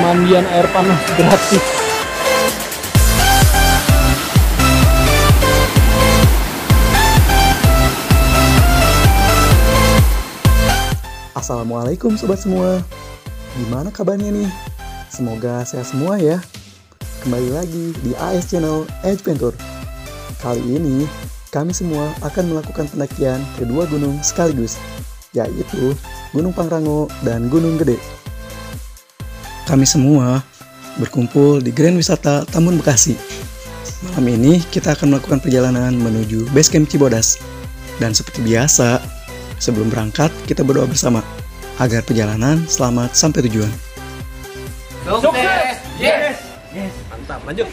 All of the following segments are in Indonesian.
pemandian air panas gratis. Assalamualaikum sobat semua. Gimana kabarnya nih? Semoga sehat semua ya. Kembali lagi di AS Channel Adventure. Kali ini kami semua akan melakukan pendakian ke dua gunung sekaligus, yaitu Gunung Pangrango dan Gunung Gede. Kami semua berkumpul di Grand Wisata Tambun Bekasi. Malam ini kita akan melakukan perjalanan menuju base camp Cibodas. Dan seperti biasa, sebelum berangkat kita berdoa bersama agar perjalanan selamat sampai tujuan. Sukses! Yes! Yes! Mantap, lanjut!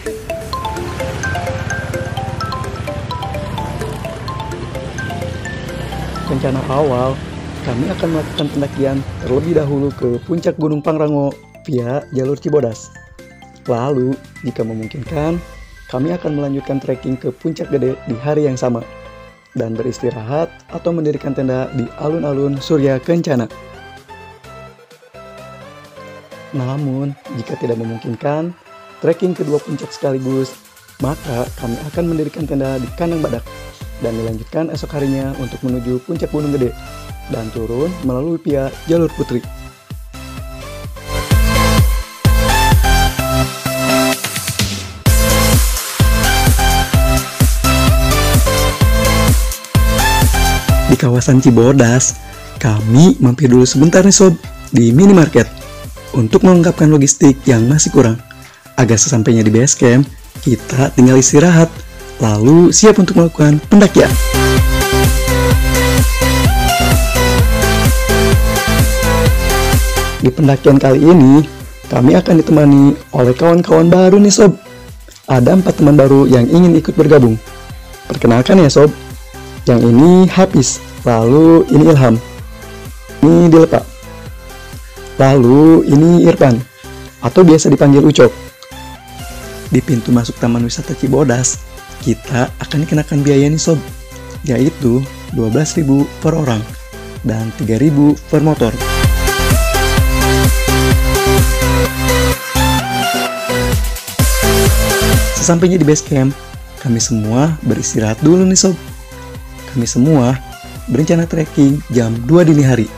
Rencana awal, kami akan melakukan pendakian terlebih dahulu ke puncak Gunung Pangrango via jalur Cibodas. Lalu, jika memungkinkan, kami akan melanjutkan trekking ke Puncak Gede di hari yang sama dan beristirahat atau mendirikan tenda di alun-alun Surya Kencana. Namun, jika tidak memungkinkan trekking kedua puncak sekaligus, maka kami akan mendirikan tenda di Kandang Badak dan dilanjutkan esok harinya untuk menuju Puncak Gunung Gede dan turun melalui via jalur Putri. Di kawasan Cibodas, kami mampir dulu sebentar nih sob di minimarket untuk melengkapkan logistik yang masih kurang. Agar sesampainya di base camp, kita tinggal istirahat, lalu siap untuk melakukan pendakian. Di pendakian kali ini, kami akan ditemani oleh kawan-kawan baru nih sob. Ada 4 teman baru yang ingin ikut bergabung. Perkenalkan ya sob, yang ini Hafiz, lalu ini Ilham, ini Dilepa, lalu ini Irfan, atau biasa dipanggil Ucok. Di pintu masuk Taman Wisata Cibodas, kita akan dikenakan biaya nih sob, yaitu 12.000 per orang dan 3.000 per motor. Sesampainya di base camp, kami semua beristirahat dulu nih sob. Kami semua berencana trekking jam 2 dini hari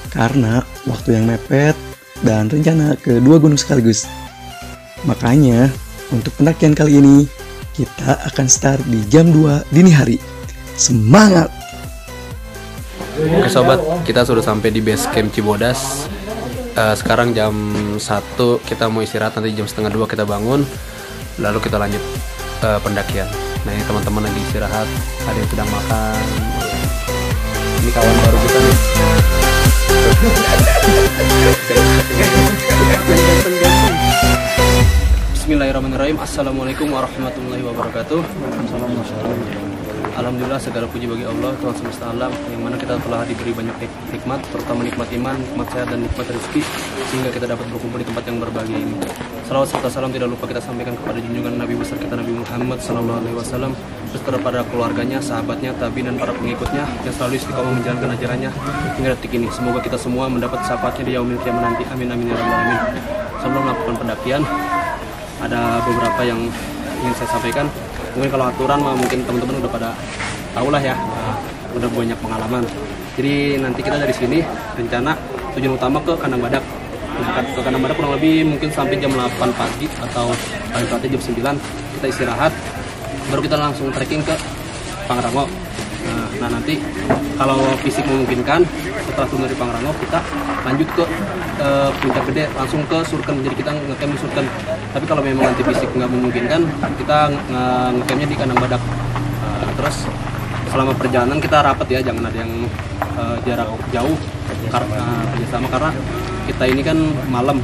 karena waktu yang mepet dan rencana ke dua gunung sekaligus. Makanya untuk pendakian kali ini kita akan start di jam 2 dini hari. Semangat! Oke sobat, kita sudah sampai di base camp Cibodas. Sekarang jam 1 kita mau istirahat, nanti jam setengah 2 kita bangun, lalu kita lanjut pendakian. Nah ini teman-teman lagi istirahat, ada yang sedang makan. Ini kawan baru kita nih. Bismillahirrahmanirrahim. Assalamualaikum warahmatullahi wabarakatuh. Alhamdulillah, segala puji bagi Allah, Tuhan semesta alam, yang mana kita telah diberi banyak nikmat, terutama nikmat iman, nikmat sehat, dan nikmat rezeki, sehingga kita dapat berkumpul di tempat yang berbahagia ini. Salawat serta salam tidak lupa kita sampaikan kepada junjungan Nabi besar kita, Nabi Muhammad SAW, beserta pada keluarganya, sahabatnya, tabi'in, dan para pengikutnya yang selalu istiqomah menjalankan ajarannya hingga detik ini. Semoga kita semua mendapat syafaatnya di yaumil qiyamah nanti. Amin amin ya rabbal alamin. Sebelum melakukan pendakian, ada beberapa yang ingin saya sampaikan. Mungkin kalau aturan mah mungkin teman-teman udah pada tahu lah ya, udah banyak pengalaman. Jadi nanti kita dari sini rencana tujuan utama ke Kandang Badak. Berangkat ke Kandang Badak kurang lebih mungkin sampai jam 8 pagi atau paling lambat jam 9 kita istirahat. Baru kita langsung trekking ke Pangrango. Nah nanti kalau fisik memungkinkan, setelah turun dari Pangrango kita lanjut ke Puncak Gede, langsung ke Surken. Jadi kita ngecamp di Surken. Tapi kalau memang nanti fisik nggak memungkinkan, kita ngecampnya di Kandang Badak. Terus selama perjalanan kita rapat ya, jangan ada yang jarak jauh kerjasama, karena kita ini kan malam,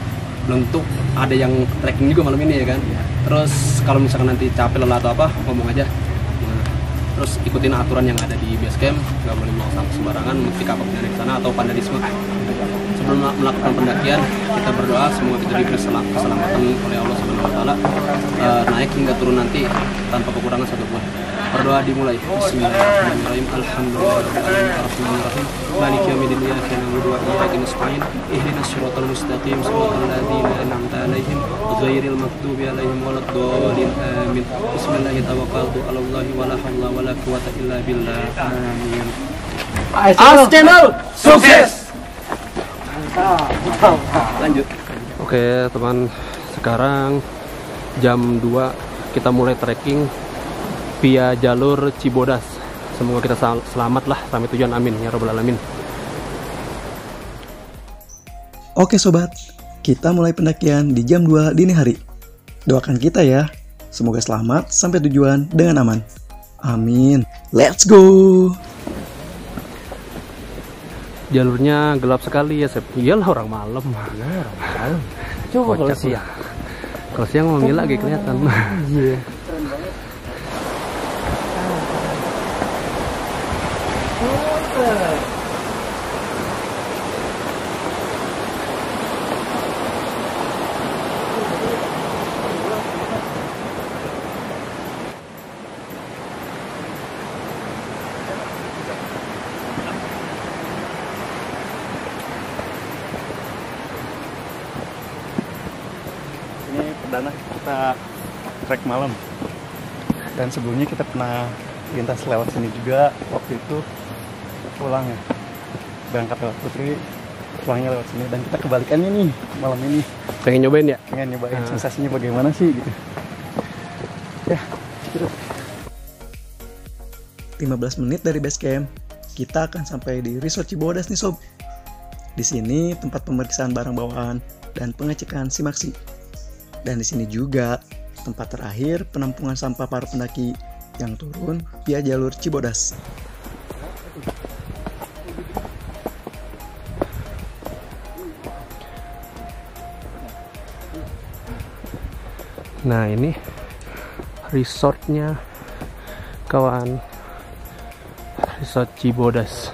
belum tentu ada yang trekking juga malam ini ya kan. Terus kalau misalkan nanti capek lelah atau apa, ngomong aja. Terus ikutin aturan yang ada di base camp, nggak boleh buang sampah sembarangan, mesti kapal dari sana atau vandalisme. Sebelum melakukan pendakian, kita berdoa semoga kita diberi keselamatan oleh Allah Subhanahu Wa Taala, naik hingga turun nanti tanpa kekurangan satu pun. Berdoa dimulai. Bismillahirrahmanirrahim. Alhamdulillahirrahmanirrahim. Maliki yaumiddin. Iyyaka na'budu wa iyyaka nasta'in. Ihdinas siratal mustaqim. Shiratal ladzina an'amta 'alaihim ghairil maghdubi 'alaihim waladdallin. Amin. Bismillahirrahmanirrahim. Tawakkaltu 'alallahi wa la haula wa la quwwata illa billah. Amin. AS Channel sukses. Lanjut. Oke, teman. Sekarang jam 2 kita mulai trekking via jalur Cibodas. Semoga kita selamat lah sampai tujuan, amin ya robbal alamin. Oke sobat, kita mulai pendakian di jam 2 dini hari. Doakan kita ya, semoga selamat sampai tujuan dengan aman. Amin. Let's go. Jalurnya gelap sekali ya, Sep. Iyalah orang malam. Coba kalau siang. Kalau siang memang lagi kelihatan. Iya. Ini perdana kita trek malam, dan sebelumnya kita pernah lintas lewat sini juga. Waktu itu pulang ya, berangkat lewat Putri, pulangnya lewat sini, dan kita kebalikannya nih malam ini. Pengen nyobain ya? Pengen nyobain sensasinya bagaimana sih gitu ya. 15 menit dari base camp, kita akan sampai di Resort Cibodas nih sob. Di sini tempat pemeriksaan barang bawaan dan pengecekan simaksi. Dan di sini juga tempat terakhir penampungan sampah para pendaki yang turun via jalur Cibodas. Nah ini resortnya kawan, Resort Cibodas.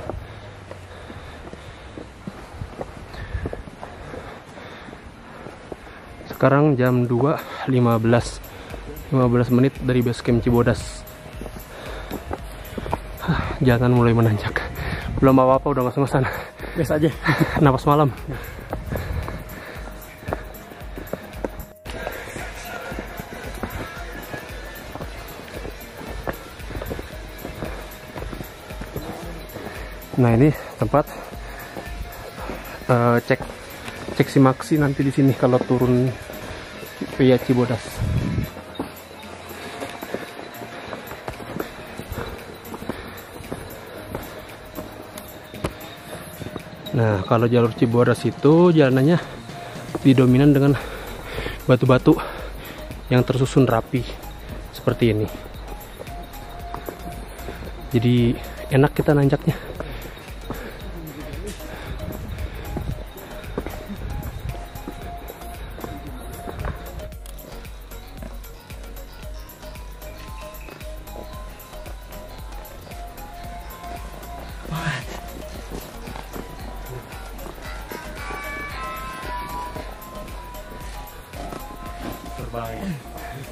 Sekarang jam 2.15 menit dari base camp Cibodas. Jalan mulai menanjak. Belum apa-apa udah ngos-ngosan. Biasa aja. Napas malam. Nah ini tempat cek simaksi nanti di sini kalau turun via Cibodas. Nah kalau jalur Cibodas itu jalanannya didominan dengan batu-batu yang tersusun rapi seperti ini. Jadi enak kita nanjaknya.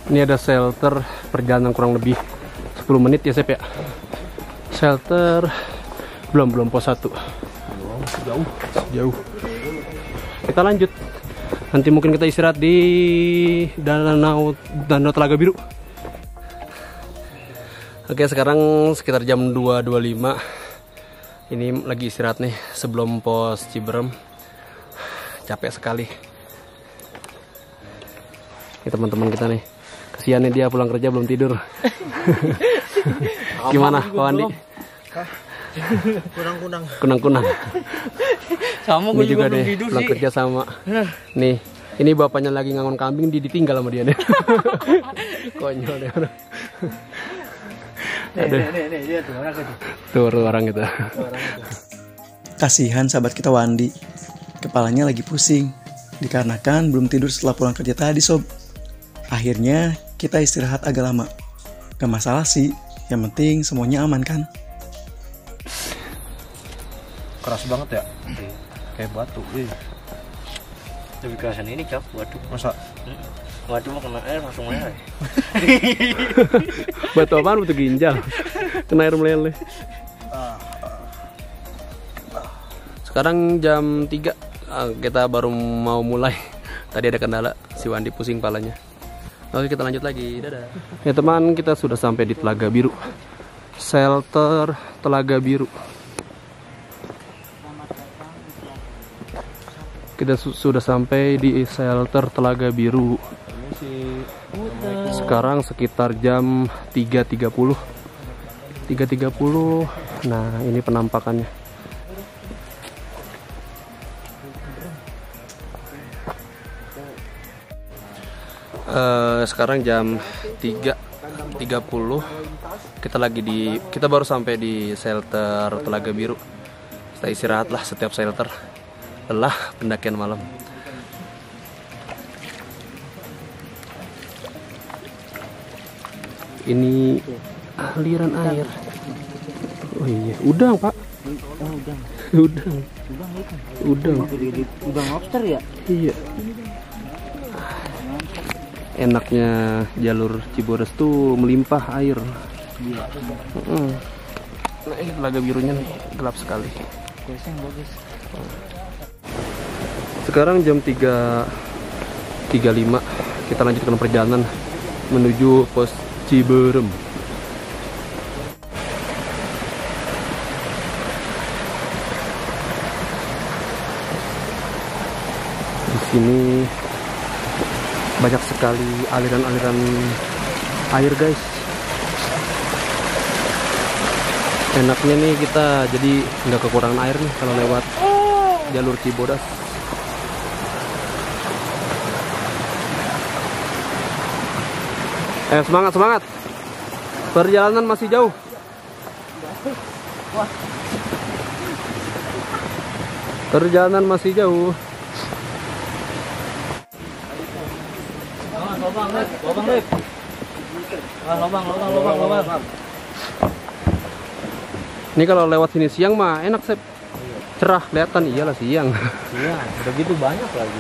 Ini ada shelter, perjalanan kurang lebih 10 menit ya Sep ya. Shelter belum pos 1. Jauh. Kita lanjut. Nanti mungkin kita istirahat di Danau Telaga Biru. Oke, sekarang sekitar jam 2.25. Ini lagi istirahat nih sebelum pos Ciberem. Capek sekali. Ini teman-teman kita nih. Kasihan nih dia pulang kerja belum tidur. Gimana Pak Andi? Kunang-kunang. Sama Ini juga deh pulang kerja sama. Nih, ini bapaknya lagi ngangon kambing, ditinggal sama dia nih. Konyol deh orang. Nih, Tuh orang itu. Kasihan sahabat kita Wandi, kepalanya lagi pusing dikarenakan belum tidur setelah pulang kerja tadi sob. Akhirnya kita istirahat agak lama. Gak masalah sih, yang penting semuanya aman kan. keras banget ya, kayak batu. Lebih kerasan ini Cok, waduh. Masa? Nggak cuma kena air langsung merah. Batu apaan? Batu ginjal. Kena air meleleh. Sekarang jam 3. Kita baru mau mulai. Tadi ada kendala, si Wandi pusing palanya. Oke, kita lanjut lagi. Dadah. Ya teman, kita sudah sampai di Telaga Biru. Shelter Telaga Biru. Kita sudah sampai di shelter Telaga Biru. Sekarang sekitar jam 3.30. 3.30. Nah, ini penampakannya. Sekarang jam 3.30. Kita baru sampai di shelter Telaga Biru. Kita istirahat lah setiap shelter. Lelah pendakian malam. Ini aliran air. Oh iya, udang Pak. Oh, udang. Udang. Udang. Udang lobster ya? Iya. Enaknya jalur Cibodas tuh melimpah air. Iya. Nah, ini Telaga Birunya gelap sekali. Biasanya bagus. Sekarang jam 3.35. Kita lanjutkan perjalanan menuju pos Ciberem. Di sini banyak sekali aliran-aliran air, guys. Enaknya nih kita jadi nggak kekurangan air nih kalau lewat jalur Cibodas. Semangat, semangat. Perjalanan masih jauh. Perjalanan masih jauh. Lobang. Ini kalau lewat sini siang mah enak, Sep. Cerah kelihatan, iyalah siang. Iya, begitu banyak lagi.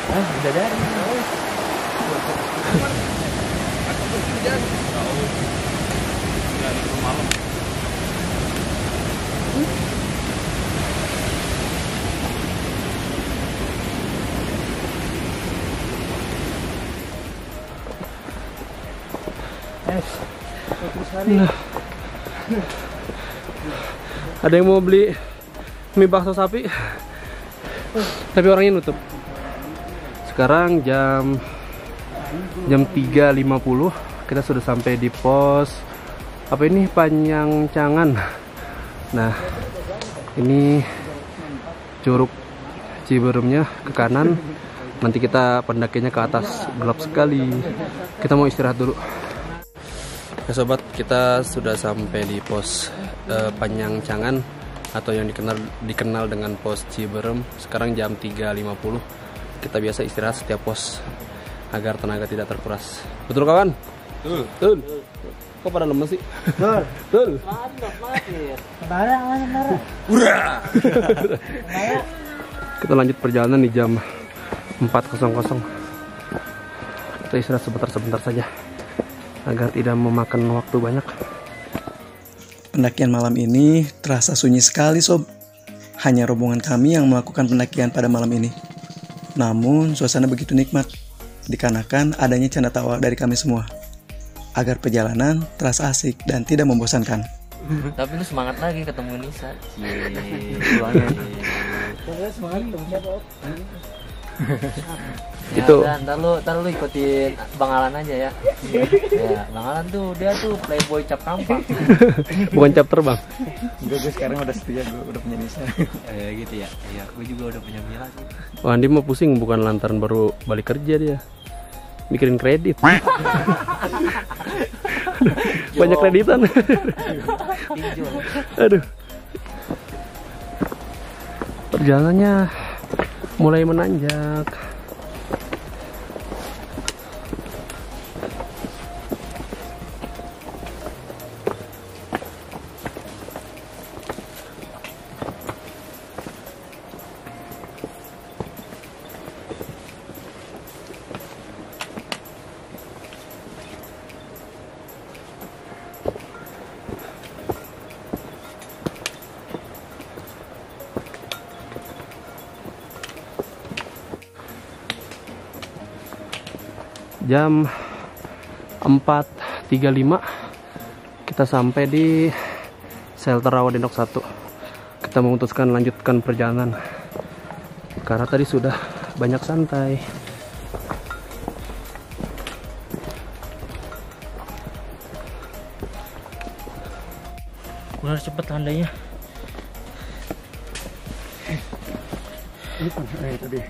Udah dari. Nah. Ada yang mau beli mie bakso sapi, tapi orangnya nutup. Sekarang jam 3.50. Kita sudah sampai di pos apa ini, Panjangcangan. Nah, ini curug Ciberemnya ke kanan. Nanti kita pendakinya ke atas, gelap sekali. Kita mau istirahat dulu. Ya sobat, kita sudah sampai di pos Panjangcangan atau yang dikenal dengan pos Ciberem. Sekarang jam 3.50. Kita biasa istirahat setiap pos agar tenaga tidak terkuras. Betul kawan? Betul. Kok pada lemes sih? Betul. Kita lanjut perjalanan di jam 4.00. Kita istirahat sebentar saja agar tidak memakan waktu banyak. Pendakian malam ini terasa sunyi sekali, Sob. Hanya rombongan kami yang melakukan pendakian pada malam ini. Namun suasana begitu nikmat, dikarenakan adanya canda tawa dari kami semua, agar perjalanan terasa asik dan tidak membosankan. Tapi lu semangat lagi ketemu Nisa. Semangat ketemu siapa? Itu. Ya, ntar lu ikutin Bang Alan aja ya. Ya, Bang Alan tuh dia tuh playboy cap kampak. Bukan cap terbang. Gue sekarang udah setia, gue udah punya Nisa. Gitu ya. Iya, gue juga udah punya Mila sih. Wah, Andi mau pusing bukan lantaran baru balik kerja dia. Mikirin kredit. Banyak kreditan. Aduh. Perjalanannya mulai menanjak. jam 4.35 kita sampai di shelter Rawa Denok 1. Kita memutuskan lanjutkan perjalanan karena tadi sudah banyak santai. Harus cepet landainya. Ini kan tadi.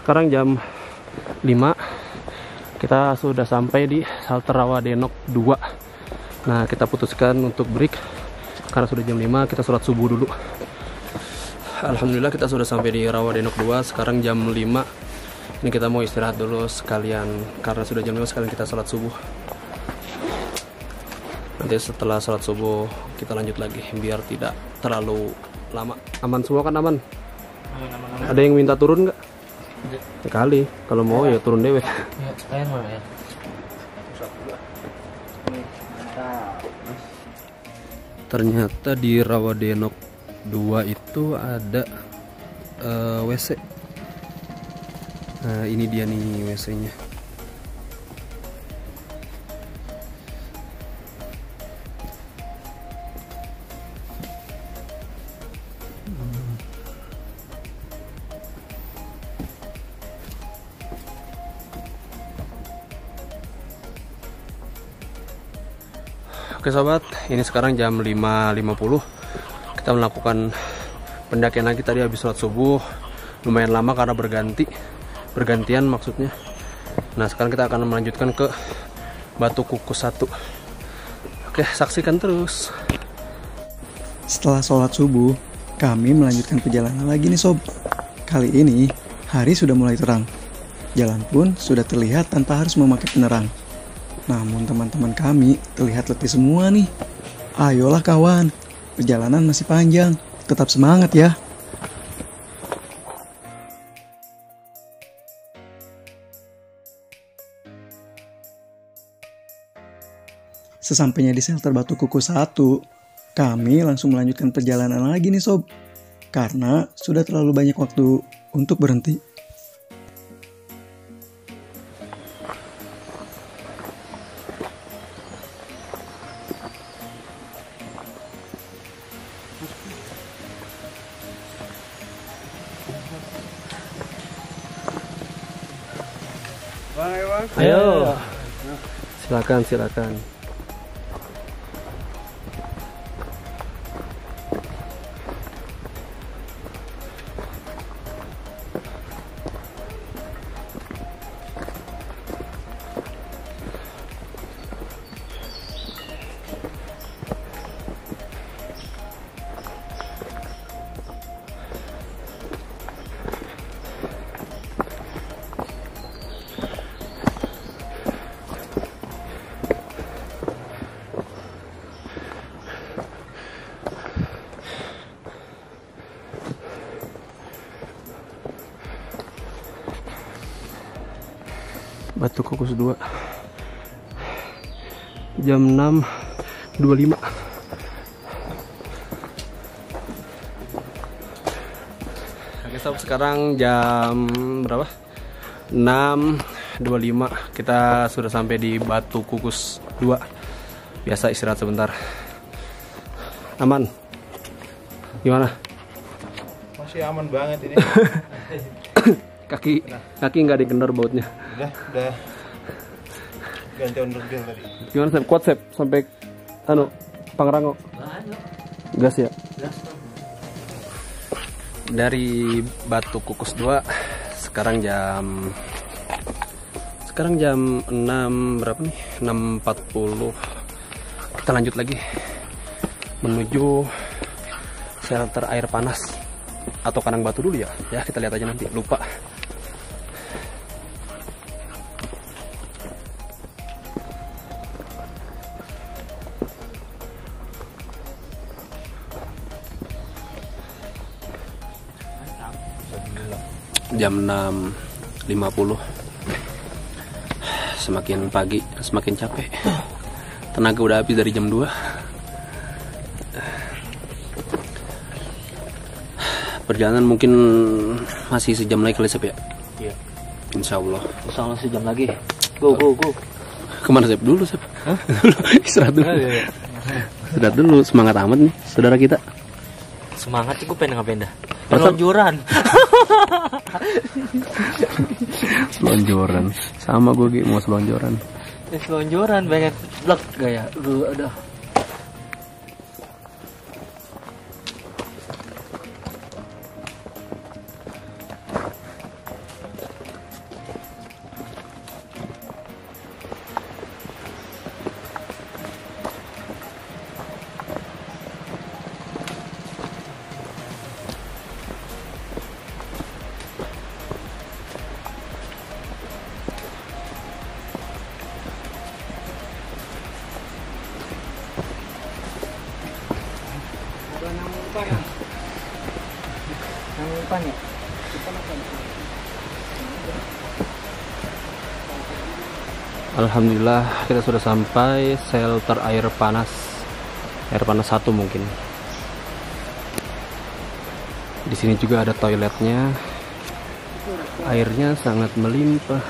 Sekarang jam 5, kita sudah sampai di shelter Rawa Denok 2. Nah, kita putuskan untuk break karena sudah jam 5, kita sholat subuh dulu. Alhamdulillah kita sudah sampai di Rawa Denok 2. Sekarang jam 5, ini kita mau istirahat dulu sekalian karena sudah jam 5, sekalian kita sholat subuh. Nanti setelah sholat subuh kita lanjut lagi biar tidak terlalu lama. Aman semua kan? Aman? Ada yang minta turun nggak? Sekali, kalau mau ya turun dewe. Ya, sekalian mana ya? Ternyata di Rawa Denok 2 itu ada WC. Nah, ini dia nih WC-nya. Oke sobat, ini sekarang jam 5.50. Kita melakukan pendakian lagi. Tadi habis sholat subuh, lumayan lama karena bergantian maksudnya. Nah, sekarang kita akan melanjutkan ke Batu Kukus 1. Oke, saksikan terus. Setelah sholat subuh, kami melanjutkan perjalanan lagi nih sob. Kali ini, hari sudah mulai terang. Jalan pun sudah terlihat tanpa harus memakai penerang. Namun teman-teman kami terlihat letih semua nih. Ayolah kawan, perjalanan masih panjang. Tetap semangat ya. Sesampainya di shelter Batu Kukus 1, kami langsung melanjutkan perjalanan lagi nih sob. Karena sudah terlalu banyak waktu untuk berhenti. Ayo, silakan. Batu Kukus 2 jam 6.25. Oke sob, sekarang jam berapa? 6.25. Kita sudah sampai di Batu Kukus 2. Biasa istirahat sebentar. Aman? Gimana? Masih aman banget ini. Kaki nggak dikendor bautnya. Udah ganti onderdil tadi. Gimana Sep? Kuat Sep sampai Pangrango. Gas ya. Dari Batu Kukus 2 sekarang jam 6 berapa nih? 6.40. Kita lanjut lagi menuju shelter air panas atau Kandang Batu dulu ya. Ya, kita lihat aja nanti. Lupa. jam 6.50. Semakin pagi semakin capek. Tenaga udah habis dari jam 2. Perjalanan mungkin masih sejam lagi kali Sep ya? Iya. Insya Allah. Insya Allah sejam lagi. Go. Kemana Sep? Dulu Sep. Dulu istirahat dulu. Istirahat dulu. Semangat amat nih saudara kita. Semangat sih, gue pengen ngapain dah? Selonjoran. Selonjoran. Sama gue mau selonjoran. Selonjoran banyak blek gaya. Aduh. Alhamdulillah kita sudah sampai shelter air panas 1 mungkin. Di sini juga ada toiletnya. Airnya sangat melimpah.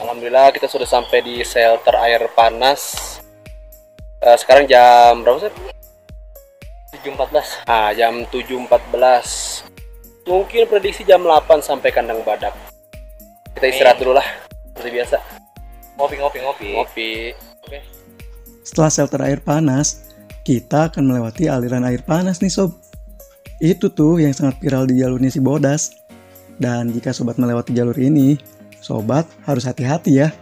Alhamdulillah kita sudah sampai di shelter air panas. Sekarang jam berapa sih? 7.14. Jam 7.14. Mungkin prediksi jam 8 sampai kandang badak. Kita istirahat dulu lah, seperti biasa. Ngopi. Oke. Setelah shelter air panas, kita akan melewati aliran air panas nih sob. Itu tuh yang sangat viral di jalurnya si Bodas. Dan jika sobat melewati jalur ini, sobat harus hati-hati ya.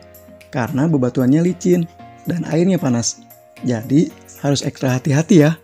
Karena bebatuannya licin dan airnya panas. Jadi harus ekstra hati-hati ya.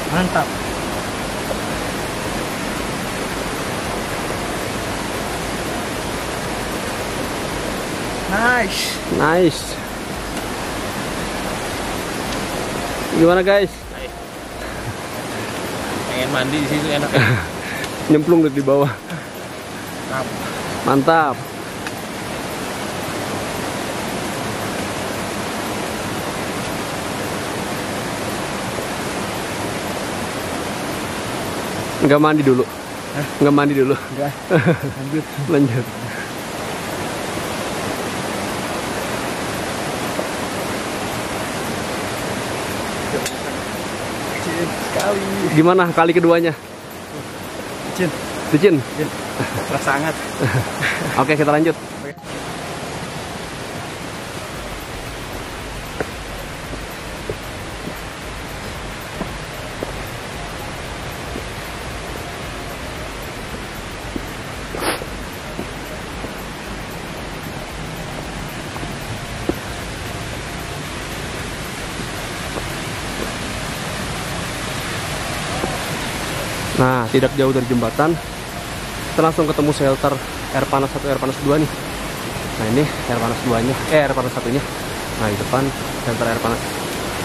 Mantap. Nice. Gimana guys? Pengen mandi di situ enak. Nyemplung di bawah. Mantap. Enggak mandi dulu. Enggak mandi dulu. Enggak. Lanjut. Sekali. Gimana kali keduanya? Licin. Terasa hangat. Oke, kita lanjut. Nah, tidak jauh dari jembatan, kita langsung ketemu shelter air panas 1, air panas 2 nih. Nah, ini air panas 2-nya, air panas 1-nya. Nah, di depan shelter air panas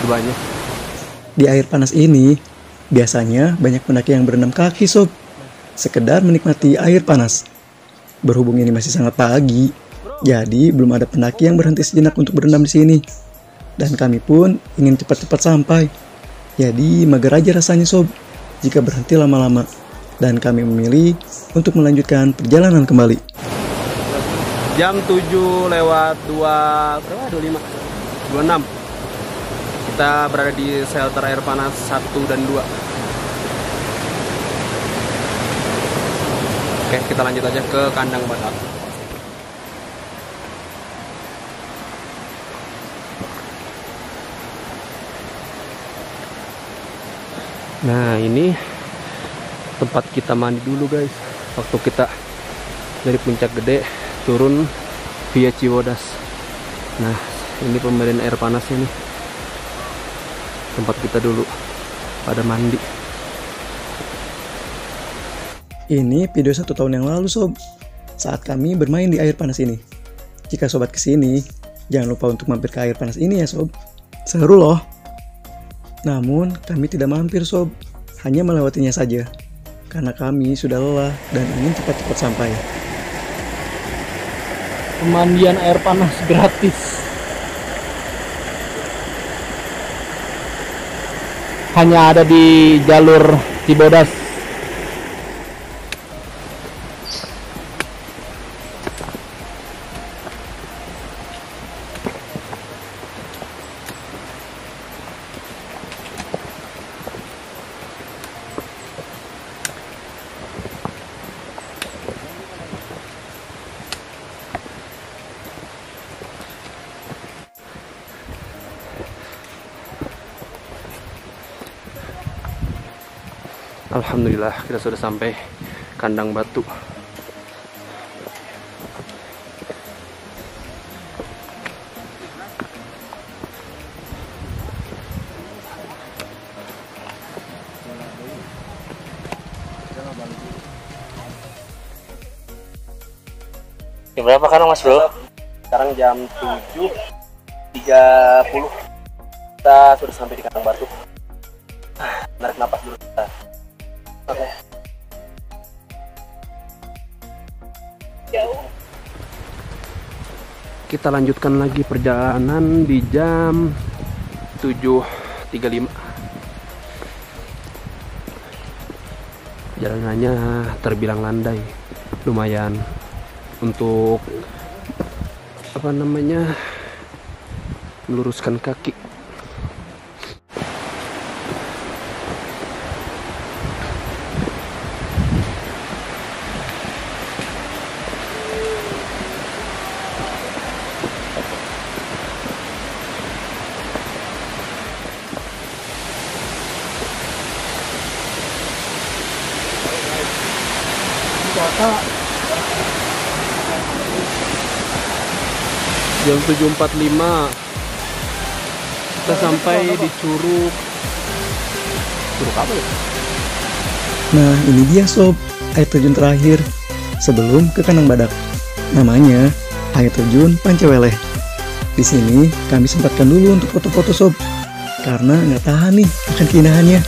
2-nya. Di air panas ini, biasanya banyak pendaki yang berendam kaki sob, sekedar menikmati air panas. Berhubung ini masih sangat pagi, jadi belum ada pendaki yang berhenti sejenak untuk berendam di sini. Dan kami pun ingin cepat-cepat sampai. Jadi mager aja rasanya sob jika berhenti lama-lama, dan kami memilih untuk melanjutkan perjalanan kembali. Jam 7:25, 26. Kita berada di shelter air panas 1 dan 2. Oke, kita lanjut aja ke kandang badak. Nah, ini tempat kita mandi dulu guys. Waktu kita dari Puncak Gede turun via Cibodas. Nah, ini pemberian air panas ini. Tempat kita dulu pada mandi. Ini video 1 tahun yang lalu sob, saat kami bermain di air panas ini. Jika sobat kesini, jangan lupa untuk mampir ke air panas ini ya sob. Seru loh. Namun kami tidak mampir sob, hanya melewatinya saja. Karena kami sudah lelah dan ingin cepat-cepat sampai. Pemandian air panas gratis. Hanya ada di jalur Cibodas. Alhamdulillah kita sudah sampai kandang batu. Jam berapa kan Mas Bro? Sekarang jam 7.30. Kita sudah sampai di kandang batu. Narik napas dulu kita. Oke. Kita lanjutkan lagi perjalanan di jam 7.35. Jalanannya terbilang landai, lumayan untuk meluruskan kaki. Jam 7.45 kita sampai di Curug apa ya? Nah ini dia sob, air terjun terakhir sebelum ke kandang badak. Namanya air terjun Panceweleh. Di sini kami sempatkan dulu untuk foto-foto sob, karena nggak tahan nih akan keindahannya.